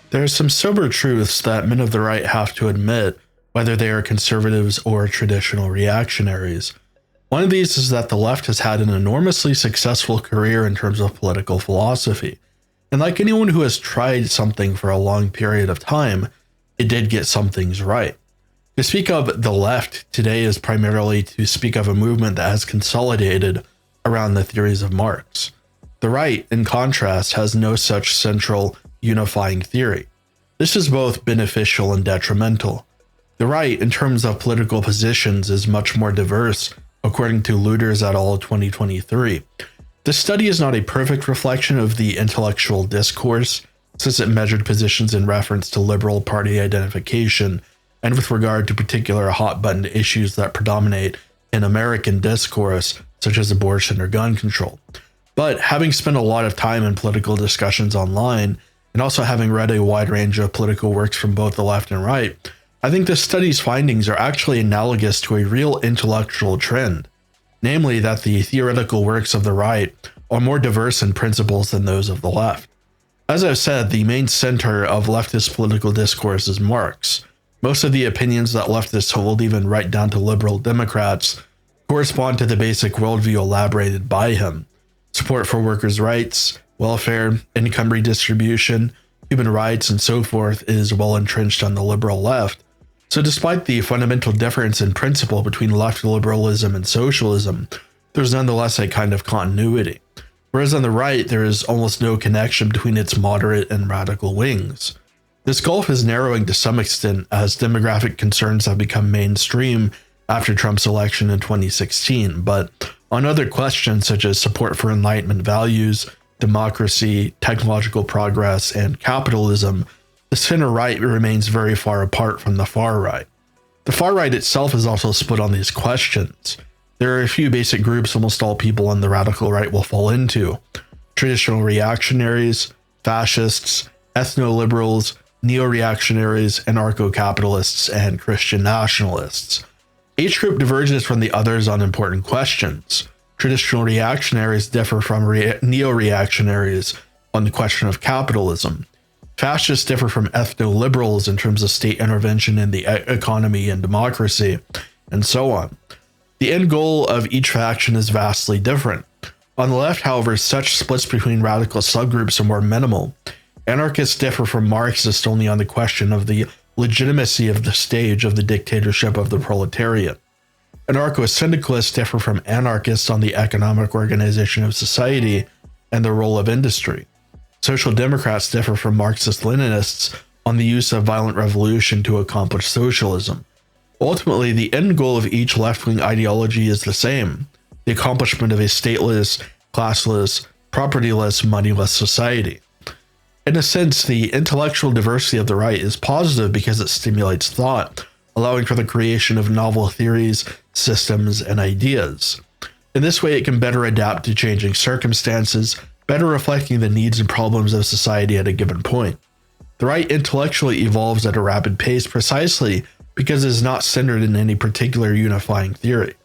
There are some sober truths that men of the right have to admit, whether they are conservatives or traditional reactionaries. One of these is that the left has had an enormously successful career in terms of political philosophy. And like anyone who has tried something for a long period of time, it did get some things right. To speak of the left today is primarily to speak of a movement that has consolidated around the theories of Marx. The right, in contrast, has no such central unifying theory. This is both beneficial and detrimental. The right, in terms of political positions, is much more diverse, according to Luders et al. 2023. This study is not a perfect reflection of the intellectual discourse, since it measured positions in reference to liberal party identification and with regard to particular hot-button issues that predominate in American discourse, such as abortion or gun control. But having spent a lot of time in political discussions online, and also having read a wide range of political works from both the left and right, I think this study's findings are actually analogous to a real intellectual trend, namely that the theoretical works of the right are more diverse in principles than those of the left. As I've said, the main center of leftist political discourse is Marx. Most of the opinions that leftists hold, even right down to liberal Democrats, correspond to the basic worldview elaborated by him. Support for workers' rights, welfare, income redistribution, human rights, and so forth is well entrenched on the liberal left. So despite the fundamental difference in principle between left liberalism and socialism, there's nonetheless a kind of continuity. Whereas on the right, there is almost no connection between its moderate and radical wings. This gulf is narrowing to some extent as demographic concerns have become mainstream after Trump's election in 2016, but on other questions such as support for Enlightenment values, democracy, technological progress, and capitalism, the center right remains very far apart from the far right. The far right itself is also split on these questions. There are a few basic groups almost all people on the radical right will fall into: traditional reactionaries, fascists, ethno-liberals, neo-reactionaries, anarcho-capitalists, and Christian nationalists. Each group diverges from the others on important questions. Traditional reactionaries differ from neo-reactionaries on the question of capitalism. Fascists differ from ethno-liberals in terms of state intervention in the economy and democracy, and so on. The end goal of each faction is vastly different. On the left, however, such splits between radical subgroups are more minimal. Anarchists differ from Marxists only on the question of the legitimacy of the stage of the dictatorship of the proletariat. Anarcho-syndicalists differ from anarchists on the economic organization of society and the role of industry. Social democrats differ from Marxist-Leninists on the use of violent revolution to accomplish socialism. Ultimately, the end goal of each left-wing ideology is the same: the accomplishment of a stateless, classless, propertyless, moneyless society. In a sense, the intellectual diversity of the right is positive because it stimulates thought, allowing for the creation of novel theories, systems, and ideas. In this way, it can better adapt to changing circumstances, better reflecting the needs and problems of society at a given point. The right intellectually evolves at a rapid pace precisely because it is not centered in any particular unifying theory.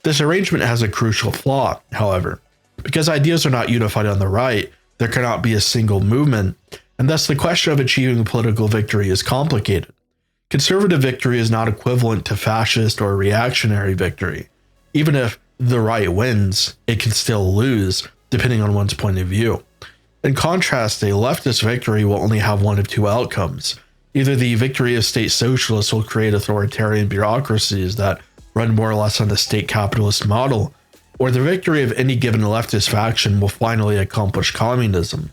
This arrangement has a crucial flaw, however. Because ideas are not unified on the right, there cannot be a single movement, and thus the question of achieving political victory is complicated. Conservative victory is not equivalent to fascist or reactionary victory. Even if the right wins, it can still lose, depending on one's point of view. In contrast, a leftist victory will only have one of two outcomes. Either the victory of state socialists will create authoritarian bureaucracies that run more or less on the state capitalist model, or the victory of any given leftist faction will finally accomplish communism.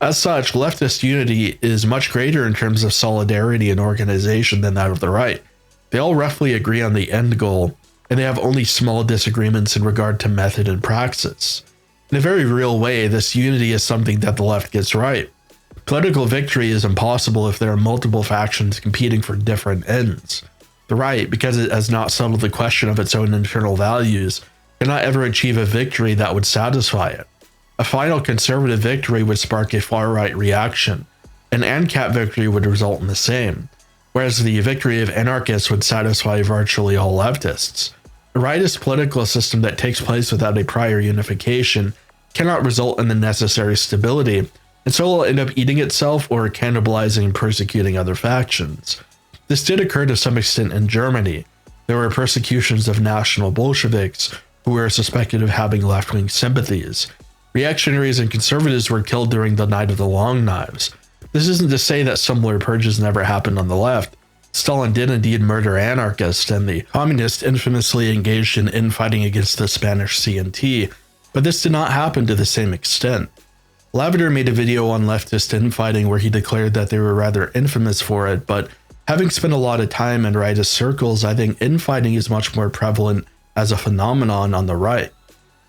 As such, leftist unity is much greater in terms of solidarity and organization than that of the right. They all roughly agree on the end goal, and they have only small disagreements in regard to method and praxis. In a very real way, this unity is something that the left gets right. Political victory is impossible if there are multiple factions competing for different ends. The right, because it has not settled the question of its own internal values, cannot ever achieve a victory that would satisfy it. A final conservative victory would spark a far-right reaction. An ANCAP victory would result in the same, whereas the victory of anarchists would satisfy virtually all leftists. A rightist political system that takes place without a prior unification cannot result in the necessary stability and so it'll end up eating itself or cannibalizing and persecuting other factions. This did occur to some extent in Germany. There were persecutions of national Bolsheviks who were suspected of having left-wing sympathies. Reactionaries and conservatives were killed during the Night of the Long Knives. This isn't to say that similar purges never happened on the left. Stalin did indeed murder anarchists, and the communists infamously engaged in infighting against the Spanish CNT, but this did not happen to the same extent. Lavender made a video on leftist infighting where he declared that they were rather infamous for it, but having spent a lot of time in rightist circles, I think infighting is much more prevalent as a phenomenon on the right.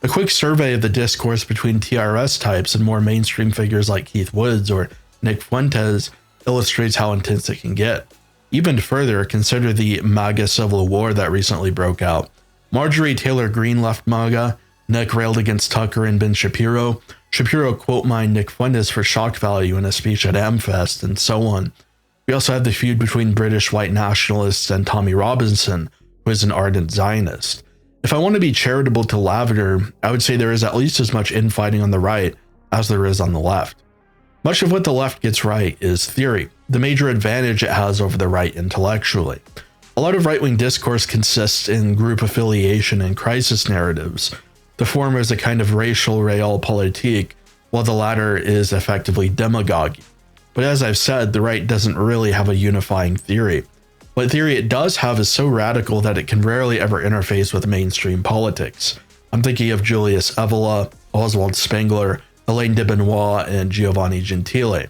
A quick survey of the discourse between TRS types and more mainstream figures like Keith Woods or Nick Fuentes illustrates how intense it can get. Even further, consider the MAGA civil war that recently broke out. Marjorie Taylor Greene left MAGA, Nick railed against Tucker and Ben Shapiro, Shapiro quote-mined Nick Fuentes for shock value in a speech at Amfest, and so on. We also have the feud between British white nationalists and Tommy Robinson, who is an ardent Zionist. If I want to be charitable to Lavender, I would say there is at least as much infighting on the right as there is on the left. Much of what the left gets right is theory, the major advantage it has over the right intellectually. A lot of right-wing discourse consists in group affiliation and crisis narratives. The former is a kind of racial realpolitik, while the latter is effectively demagogy. But as I've said, the right doesn't really have a unifying theory. What theory it does have is so radical that it can rarely ever interface with mainstream politics. I'm thinking of Julius Evola, Oswald Spengler, Alain de Benoit, and Giovanni Gentile.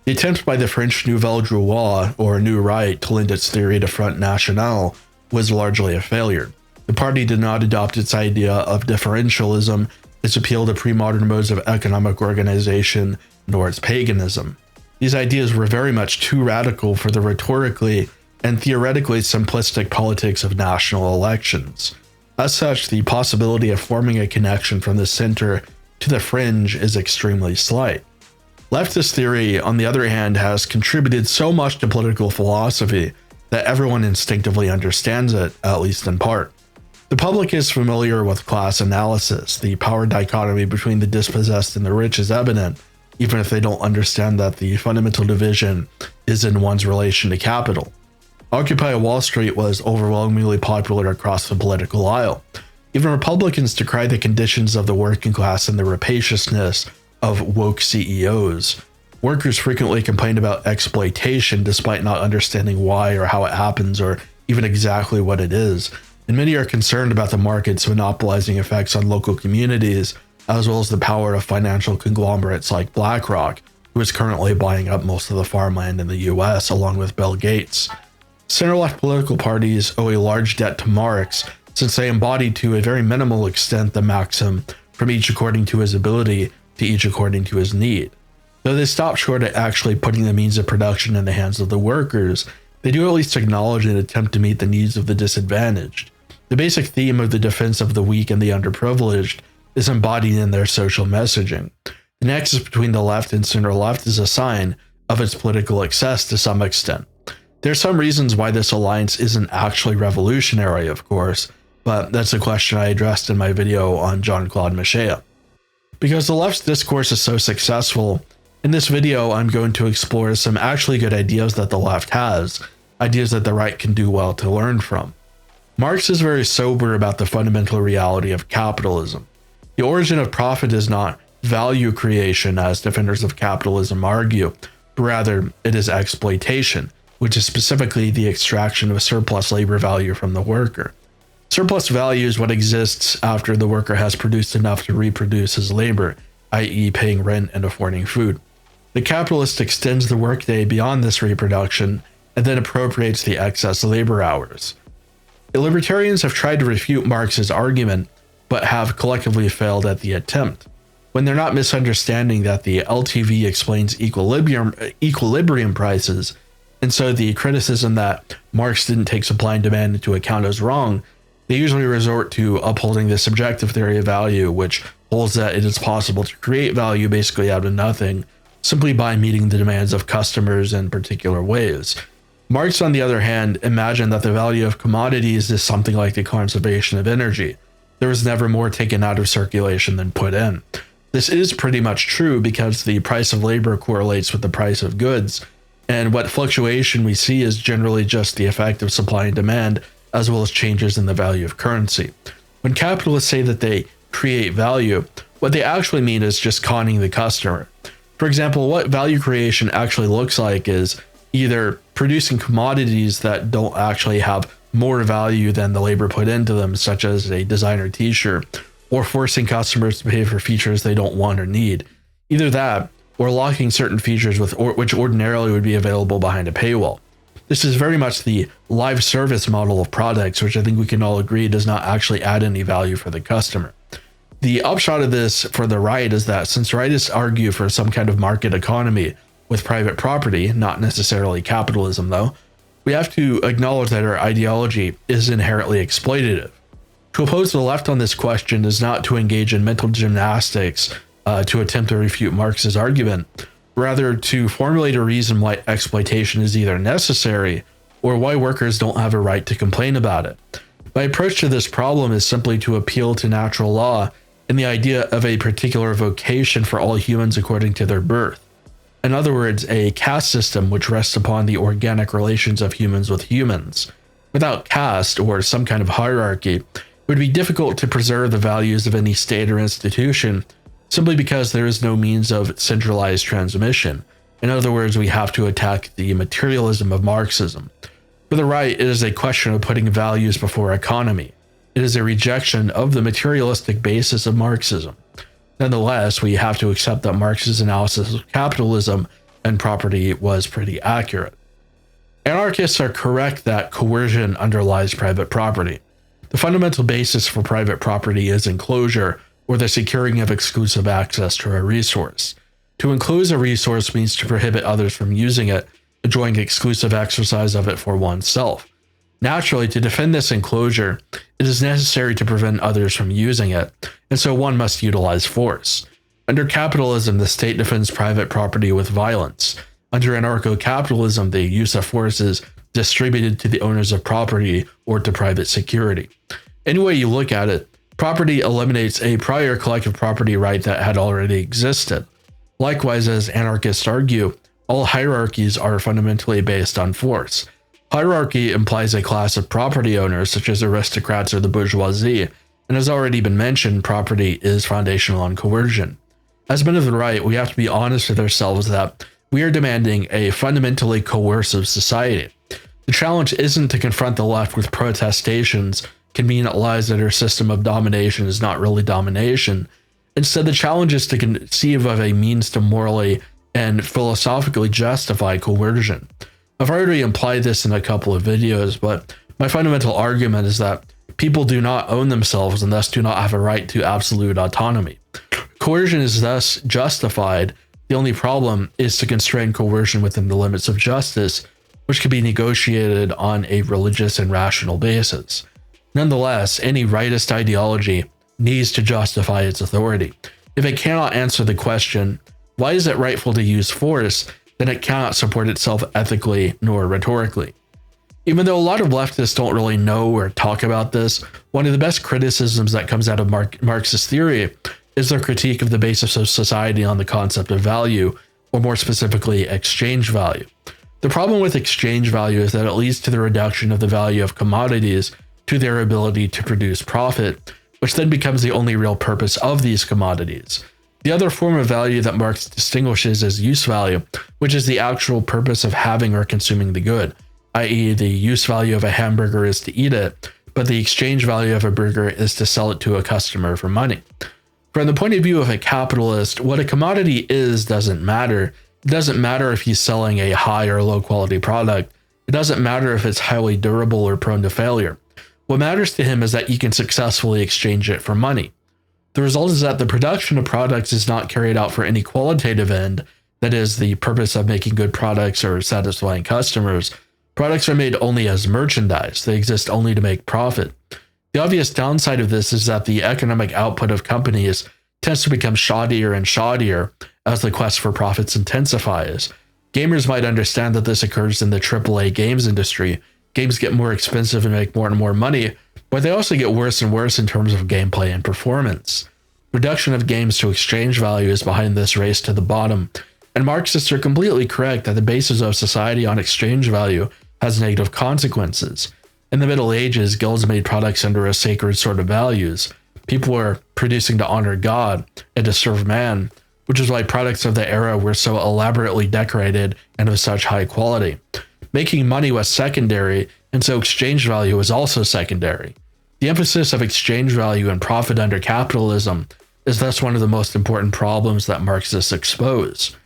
The attempt by the French Nouvelle Droite, or New Right, to lend its theory to Front National was largely a failure. The party did not adopt its idea of differentialism, its appeal to pre-modern modes of economic organization, nor its paganism. These ideas were very much too radical for the rhetorically and theoretically simplistic politics of national elections. As such, the possibility of forming a connection from the center to the fringe is extremely slight. Leftist theory, on the other hand, has contributed so much to political philosophy that everyone instinctively understands it, at least in part. The public is familiar with class analysis. The power dichotomy between the dispossessed and the rich is evident, even if they don't understand that the fundamental division is in one's relation to capital. Occupy Wall Street was overwhelmingly popular across the political aisle. Even Republicans decry the conditions of the working class and the rapaciousness of woke CEOs. Workers frequently complain about exploitation despite not understanding why or how it happens or even exactly what it is. And many are concerned about the market's monopolizing effects on local communities, as well as the power of financial conglomerates like BlackRock, who is currently buying up most of the farmland in the US along with Bill Gates. Center-left political parties owe a large debt to Marx, since they embodied to a very minimal extent the maxim, from each according to his ability to each according to his need. Though they stop short at actually putting the means of production in the hands of the workers, they do at least acknowledge and attempt to meet the needs of the disadvantaged. The basic theme of the defense of the weak and the underprivileged is embodied in their social messaging. The nexus between the left and center-left is a sign of its political excess to some extent. There are some reasons why this alliance isn't actually revolutionary, of course, but that's a question I addressed in my video on Jean-Claude Michéa. Because the left's discourse is so successful, in this video I'm going to explore some actually good ideas that the left has, ideas that the right can do well to learn from. Marx is very sober about the fundamental reality of capitalism. The origin of profit is not value creation, as defenders of capitalism argue, but rather it is exploitation, which is specifically the extraction of surplus labor value from the worker. Surplus value is what exists after the worker has produced enough to reproduce his labor, i.e. paying rent and affording food. The capitalist extends the workday beyond this reproduction and then appropriates the excess labor hours. The libertarians have tried to refute Marx's argument, but have collectively failed at the attempt. When they're not misunderstanding that the LTV explains equilibrium prices, and so the criticism that Marx didn't take supply and demand into account is wrong, they usually resort to upholding the subjective theory of value, which holds that it is possible to create value basically out of nothing, simply by meeting the demands of customers in particular ways. Marx, on the other hand, imagined that the value of commodities is something like the conservation of energy. There is never more taken out of circulation than put in. This is pretty much true because the price of labor correlates with the price of goods, and what fluctuation we see is generally just the effect of supply and demand, as well as changes in the value of currency. When capitalists say that they create value, what they actually mean is just conning the customer. For example, what value creation actually looks like is either producing commodities that don't actually have more value than the labor put into them, such as a designer t-shirt, or forcing customers to pay for features they don't want or need. Either that, or locking certain features which ordinarily would be available behind a paywall. This is very much the live service model of products, which I think we can all agree does not actually add any value for the customer. The upshot of this for the right is that since rightists argue for some kind of market economy with private property, not necessarily capitalism though, we have to acknowledge that our ideology is inherently exploitative. To oppose the left on this question is not to engage in mental gymnastics to attempt to refute Marx's argument, rather to formulate a reason why exploitation is either necessary or why workers don't have a right to complain about it. My approach to this problem is simply to appeal to natural law and the idea of a particular vocation for all humans according to their birth. In other words, a caste system which rests upon the organic relations of humans with humans. Without caste or some kind of hierarchy, it would be difficult to preserve the values of any state or institution simply because there is no means of centralized transmission. In other words, we have to attack the materialism of Marxism. For the right, it is a question of putting values before economy. It is a rejection of the materialistic basis of Marxism. Nonetheless, we have to accept that Marx's analysis of capitalism and property was pretty accurate. Anarchists are correct that coercion underlies private property. The fundamental basis for private property is enclosure, or the securing of exclusive access to a resource. To enclose a resource means to prohibit others from using it, enjoying exclusive exercise of it for oneself. Naturally, to defend this enclosure, it is necessary to prevent others from using it, and so one must utilize force. Under capitalism, the state defends private property with violence. Under anarcho-capitalism, the use of force is distributed to the owners of property or to private security. Any way you look at it, property eliminates a prior collective property right that had already existed. Likewise, as anarchists argue, all hierarchies are fundamentally based on force. Hierarchy implies a class of property owners, such as aristocrats or the bourgeoisie, and as already been mentioned, property is foundational on coercion. As men of the right, we have to be honest with ourselves that we are demanding a fundamentally coercive society. The challenge isn't to confront the left with protestations, convenient lies that our system of domination is not really domination. Instead, the challenge is to conceive of a means to morally and philosophically justify coercion. I've already implied this in a couple of videos, but my fundamental argument is that people do not own themselves and thus do not have a right to absolute autonomy. Coercion is thus justified. The only problem is to constrain coercion within the limits of justice, which can be negotiated on a religious and rational basis. Nonetheless, any rightist ideology needs to justify its authority. If it cannot answer the question, why is it rightful to use force, then it cannot support itself ethically nor rhetorically. Even though a lot of leftists don't really know or talk about this, one of the best criticisms that comes out of Marxist theory is their critique of the basis of society on the concept of value, or more specifically, exchange value. The problem with exchange value is that it leads to the reduction of the value of commodities to their ability to produce profit, which then becomes the only real purpose of these commodities. The other form of value that Marx distinguishes is use value, which is the actual purpose of having or consuming the good, i.e. the use value of a hamburger is to eat it, but the exchange value of a burger is to sell it to a customer for money. From the point of view of a capitalist, what a commodity is doesn't matter. It doesn't matter if he's selling a high or low quality product. It doesn't matter if it's highly durable or prone to failure. What matters to him is that he can successfully exchange it for money. The result is that the production of products is not carried out for any qualitative end, that is, the purpose of making good products or satisfying customers. Products are made only as merchandise. They exist only to make profit. The obvious downside of this is that the economic output of companies tends to become shoddier and shoddier as the quest for profits intensifies. Gamers might understand that this occurs in the AAA games industry. Games get more expensive and make more and more money, but they also get worse and worse in terms of gameplay and performance. Reduction of gains to exchange value is behind this race to the bottom, and Marxists are completely correct that the basis of society on exchange value has negative consequences. In the Middle Ages, guilds made products under a sacred sort of values. People were producing to honor God and to serve man, which is why products of the era were so elaborately decorated and of such high quality. Making money was secondary, and so exchange value was also secondary. The emphasis of exchange value and profit under capitalism is thus one of the most important problems that Marxists expose.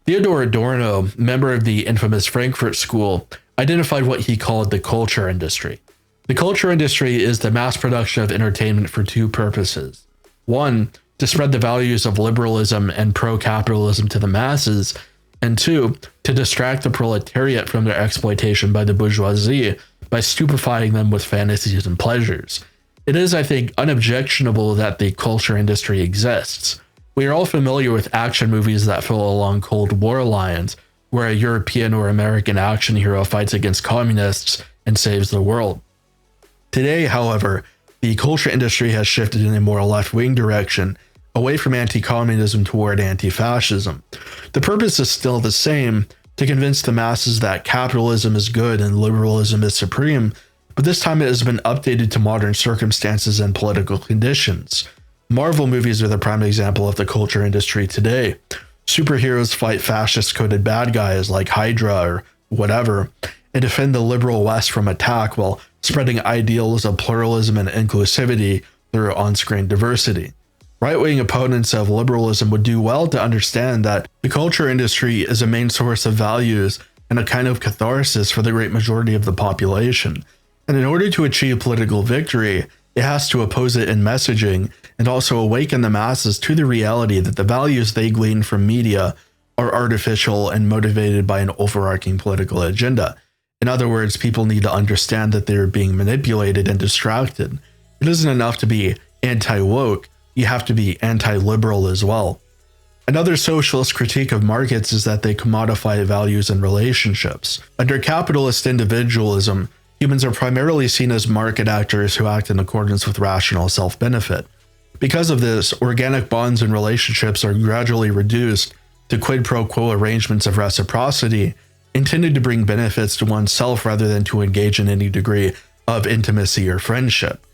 Theodor Adorno, member of the infamous Frankfurt School, identified what he called the culture industry. The culture industry is the mass production of entertainment for two purposes. One, to spread the values of liberalism and pro-capitalism to the masses, and two, to distract the proletariat from their exploitation by the bourgeoisie by stupefying them with fantasies and pleasures. It is, I think, unobjectionable that the culture industry exists. We are all familiar with action movies that follow along Cold War lines, where a European or American action hero fights against communists and saves the world. Today, however, the culture industry has shifted in a more left-wing direction, away from anti-communism toward anti-fascism. The purpose is still the same, to convince the masses that capitalism is good and liberalism is supreme, but this time it has been updated to modern circumstances and political conditions. Marvel movies are the prime example of the culture industry today. Superheroes fight fascist-coded bad guys like Hydra or whatever, and defend the liberal West from attack while spreading ideals of pluralism and inclusivity through on-screen diversity. Right-wing opponents of liberalism would do well to understand that the culture industry is a main source of values and a kind of catharsis for the great majority of the population. And in order to achieve political victory, it has to oppose it in messaging and also awaken the masses to the reality that the values they glean from media are artificial and motivated by an overarching political agenda. In other words, people need to understand that they're being manipulated and distracted. It isn't enough to be anti-woke, you have to be anti-liberal as well. Another socialist critique of markets is that they commodify values and relationships. Under capitalist individualism, humans are primarily seen as market actors who act in accordance with rational self-benefit. Because of this, organic bonds and relationships are gradually reduced to quid pro quo arrangements of reciprocity, intended to bring benefits to oneself rather than to engage in any degree of intimacy or friendship.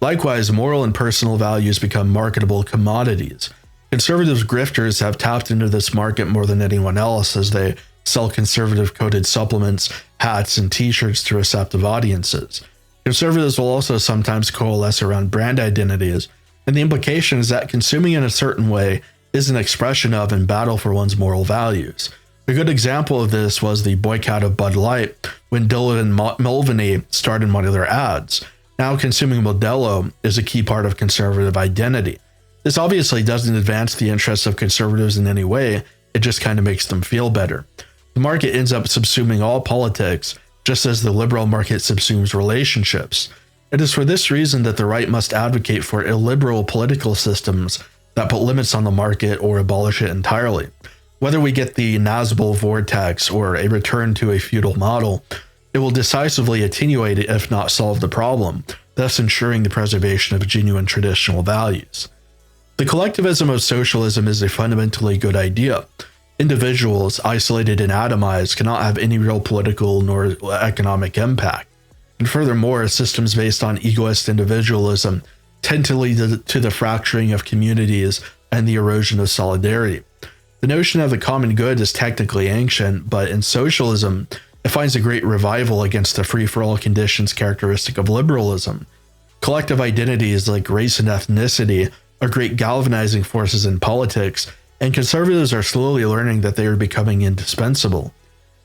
Likewise, moral and personal values become marketable commodities. Conservative grifters have tapped into this market more than anyone else as they sell conservative-coded supplements, hats, and t-shirts to receptive audiences. Conservatives will also sometimes coalesce around brand identities, and the implication is that consuming in a certain way is an expression of and battle for one's moral values. A good example of this was the boycott of Bud Light when Dylan Mulvaney starred in one of their ads. Now consuming Modelo is a key part of conservative identity. This obviously doesn't advance the interests of conservatives in any way, it just kind of makes them feel better. The market ends up subsuming all politics, just as the liberal market subsumes relationships. It is for this reason that the right must advocate for illiberal political systems that put limits on the market or abolish it entirely. Whether we get the Nazbol vortex or a return to a feudal model, it will decisively attenuate it if not solve the problem, thus ensuring the preservation of genuine traditional values. The collectivism of socialism is a fundamentally good idea. Individuals, isolated and atomized, cannot have any real political nor economic impact. And furthermore, systems based on egoist individualism tend to lead to the fracturing of communities and the erosion of solidarity. The notion of the common good is technically ancient, but in socialism, it finds a great revival against the free-for-all conditions characteristic of liberalism. Collective identities like race and ethnicity are great galvanizing forces in politics, and conservatives are slowly learning that they are becoming indispensable.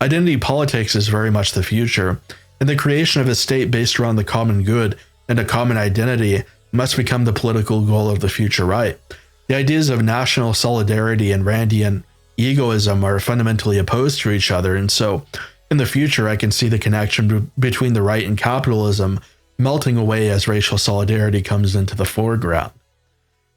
Identity politics is very much the future, and the creation of a state based around the common good and a common identity must become the political goal of the future right. The ideas of national solidarity and Randian egoism are fundamentally opposed to each other, and so in the future, I can see the connection between the right and capitalism melting away as racial solidarity comes into the foreground.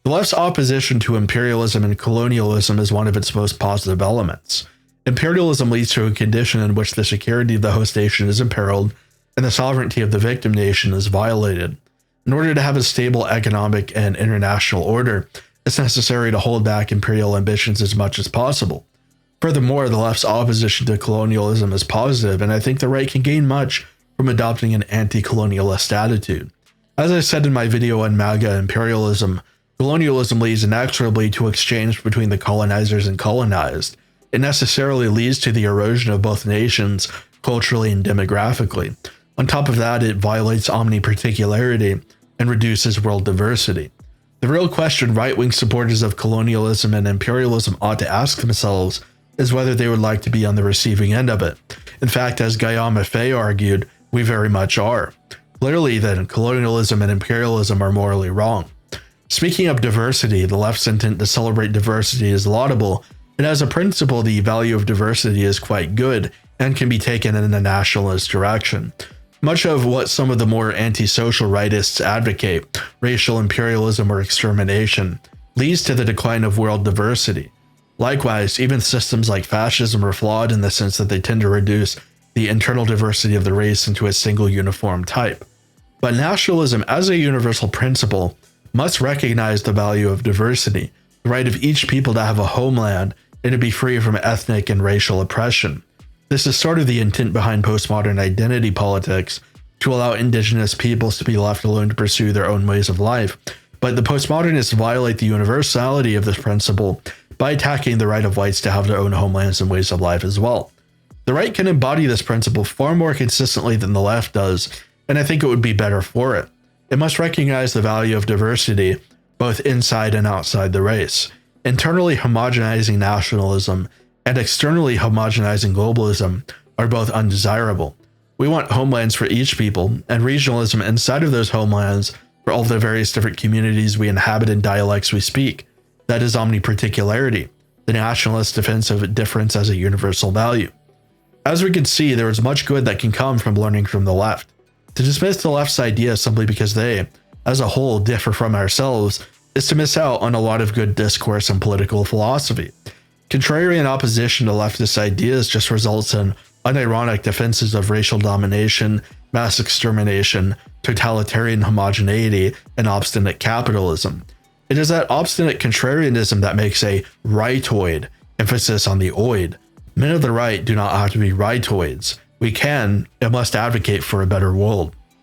The left's opposition to imperialism and colonialism is one of its most positive elements. Imperialism leads to a condition in which the security of the host nation is imperiled and the sovereignty of the victim nation is violated. In order to have a stable economic and international order, it's necessary to hold back imperial ambitions as much as possible. Furthermore, the left's opposition to colonialism is positive, and I think the right can gain much from adopting an anti-colonialist attitude. As I said in my video on MAGA imperialism, colonialism leads inexorably to exchange between the colonizers and colonized. It necessarily leads to the erosion of both nations, culturally and demographically. On top of that, it violates omniparticularity and reduces world diversity. The real question right-wing supporters of colonialism and imperialism ought to ask themselves is whether they would like to be on the receiving end of it. In fact, as Guillaume Maffei argued, we very much are. Clearly, then, colonialism and imperialism are morally wrong. Speaking of diversity, the left's intent to celebrate diversity is laudable, and as a principle, the value of diversity is quite good and can be taken in a nationalist direction. Much of what some of the more antisocial rightists advocate, racial imperialism or extermination, leads to the decline of world diversity. Likewise, even systems like fascism are flawed in the sense that they tend to reduce the internal diversity of the race into a single uniform type. But nationalism, as a universal principle, must recognize the value of diversity, the right of each people to have a homeland and to be free from ethnic and racial oppression. This is sort of the intent behind postmodern identity politics, to allow indigenous peoples to be left alone to pursue their own ways of life. But the postmodernists violate the universality of this principle by attacking the right of whites to have their own homelands and ways of life as well. The right can embody this principle far more consistently than the left does, and I think it would be better for it. It must recognize the value of diversity, both inside and outside the race. Internally homogenizing nationalism and externally homogenizing globalism are both undesirable. We want homelands for each people, and regionalism inside of those homelands for all the various different communities we inhabit and dialects we speak. That is omniparticularity, the nationalist defense of difference as a universal value. As we can see, there is much good that can come from learning from the left. To dismiss the left's ideas simply because they, as a whole, differ from ourselves is to miss out on a lot of good discourse and political philosophy. Contrarian opposition to leftist ideas just results in unironic defenses of racial domination, mass extermination, totalitarian homogeneity, and obstinate capitalism. It is that obstinate contrarianism that makes a rightoid, emphasis on the oid. Men of the right do not have to be rightoids. We can and must advocate for a better world.